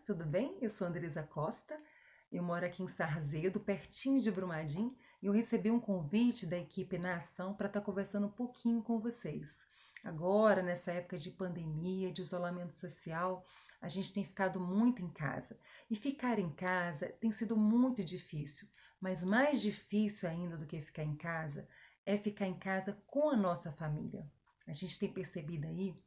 tudo bem? Eu sou Andresa Costa, eu moro aqui em Sarzedo, pertinho de Brumadinho, e eu recebi um convite da equipe Na Ação para estar conversando um pouquinho com vocês. Agora, nessa época de pandemia, de isolamento social, a gente tem ficado muito em casa. E ficar em casa tem sido muito difícil, mas mais difícil ainda do que ficar em casa é ficar em casa com a nossa família. A gente tem percebido aí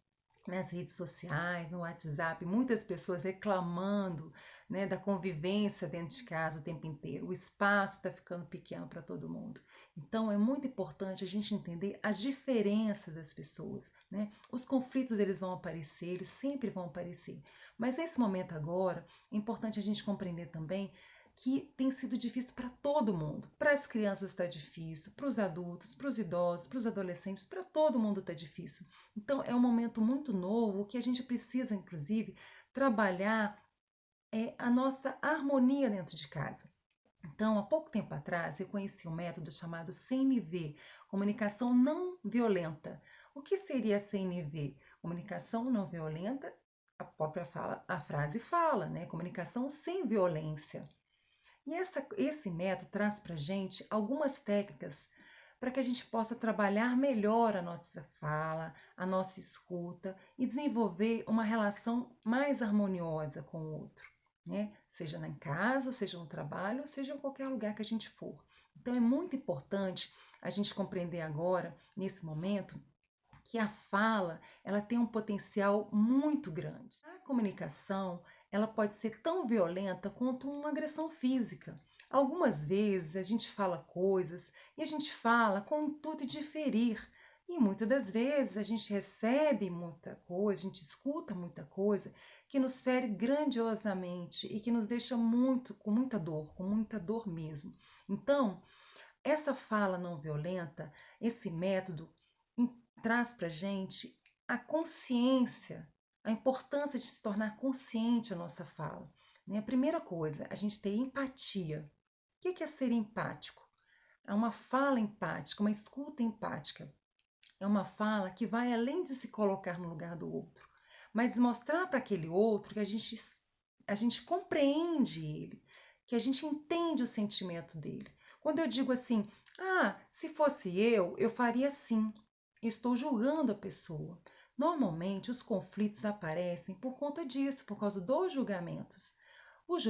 nas redes sociais, no WhatsApp, muitas pessoas reclamando, né, da convivência dentro de casa o tempo inteiro. O espaço está ficando pequeno para todo mundo. Então é muito importante a gente entender as diferenças das pessoas, né? Os conflitos eles vão aparecer, eles sempre vão aparecer. Mas nesse momento agora, é importante a gente compreender também que tem sido difícil para todo mundo. Para as crianças está difícil, para os adultos, para os idosos, para os adolescentes, para todo mundo está difícil. Então é um momento muito novo que a gente precisa, inclusive, trabalhar a nossa harmonia dentro de casa. Então, há pouco tempo atrás, eu conheci um método chamado CNV, Comunicação Não Violenta. O que seria CNV? Comunicação não violenta, a frase fala, né? Comunicação sem violência. E esse método traz para a gente algumas técnicas para que a gente possa trabalhar melhor a nossa fala, a nossa escuta e desenvolver uma relação mais harmoniosa com o outro, né? Seja em casa, seja no trabalho, seja em qualquer lugar que a gente for. Então é muito importante a gente compreender agora, nesse momento, que a fala ela tem um potencial muito grande. A comunicação ela pode ser tão violenta quanto uma agressão física. Algumas vezes a gente fala coisas e a gente fala com o intuito de ferir. E muitas das vezes a gente recebe muita coisa, a gente escuta muita coisa que nos fere grandiosamente e que nos deixa com muita dor mesmo. Então, essa fala não violenta, esse método traz para a gente a consciência, a importância de se tornar consciente a nossa fala. Né? A primeira coisa, a gente ter empatia. O que é ser empático? É uma fala empática, uma escuta empática. É uma fala que vai além de se colocar no lugar do outro, mas mostrar para aquele outro que a gente compreende ele, que a gente entende o sentimento dele. Quando eu digo assim, se fosse eu faria assim. Eu estou julgando a pessoa. Normalmente, os conflitos aparecem por conta disso, por causa dos julgamentos. Nos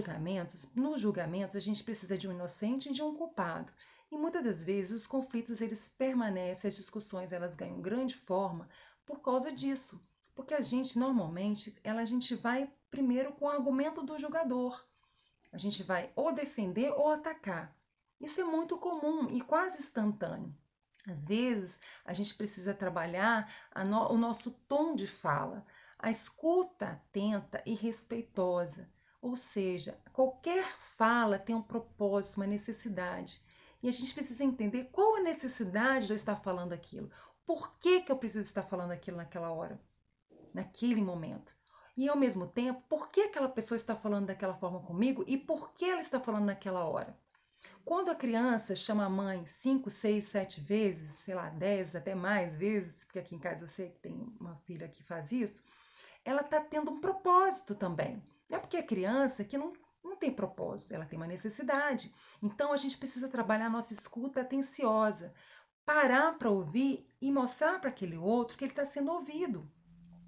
julgamentos, a gente precisa de um inocente e de um culpado. E muitas das vezes os conflitos eles permanecem, as discussões elas ganham grande forma por causa disso. Porque a gente normalmente, a gente vai primeiro com o argumento do julgador. A gente vai ou defender ou atacar. Isso é muito comum e quase instantâneo. Às vezes, a gente precisa trabalhar o nosso tom de fala, a escuta atenta e respeitosa. Ou seja, qualquer fala tem um propósito, uma necessidade. E a gente precisa entender qual a necessidade de eu estar falando aquilo. Por que eu preciso estar falando aquilo naquela hora, naquele momento? E ao mesmo tempo, por que aquela pessoa está falando daquela forma comigo e por que ela está falando naquela hora? Quando a criança chama a mãe 5, 6, 7 vezes, sei lá, 10, até mais vezes, porque aqui em casa eu sei que tem uma filha que faz isso, ela está tendo um propósito também. Não é porque é criança que não tem propósito, ela tem uma necessidade. Então a gente precisa trabalhar a nossa escuta atenciosa, parar para ouvir e mostrar para aquele outro que ele está sendo ouvido.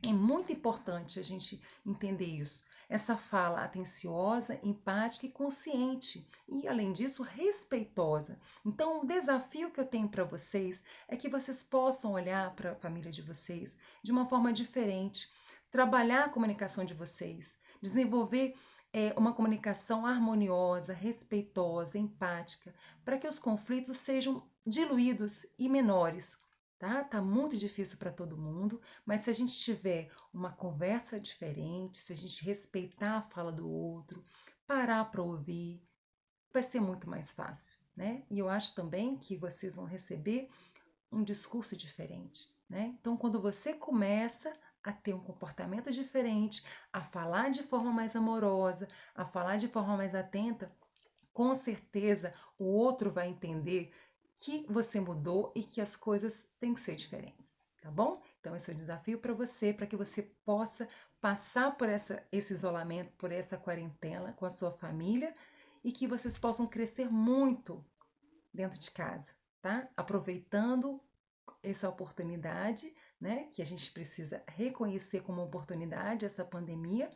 É muito importante a gente entender isso. Essa fala atenciosa, empática e consciente. E, além disso, respeitosa. Então, o desafio que eu tenho para vocês é que vocês possam olhar para a família de vocês de uma forma diferente, trabalhar a comunicação de vocês, desenvolver uma comunicação harmoniosa, respeitosa, empática, para que os conflitos sejam diluídos e menores. Tá muito difícil para todo mundo, mas se a gente tiver uma conversa diferente, se a gente respeitar a fala do outro, parar para ouvir, vai ser muito mais fácil, né? E eu acho também que vocês vão receber um discurso diferente, né? Então, quando você começa a ter um comportamento diferente, a falar de forma mais amorosa, a falar de forma mais atenta, com certeza o outro vai entender que você mudou e que as coisas têm que ser diferentes, tá bom? Então, esse é o desafio para você, para que você possa passar por esse isolamento, por essa quarentena com a sua família e que vocês possam crescer muito dentro de casa, tá? Aproveitando essa oportunidade, né? Que a gente precisa reconhecer como oportunidade essa pandemia,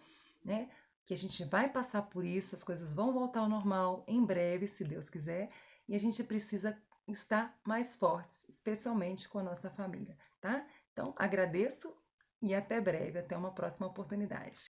né? Que a gente vai passar por isso, as coisas vão voltar ao normal em breve, se Deus quiser, e a gente precisa estar mais fortes, especialmente com a nossa família, tá? Então, agradeço e até breve, até uma próxima oportunidade.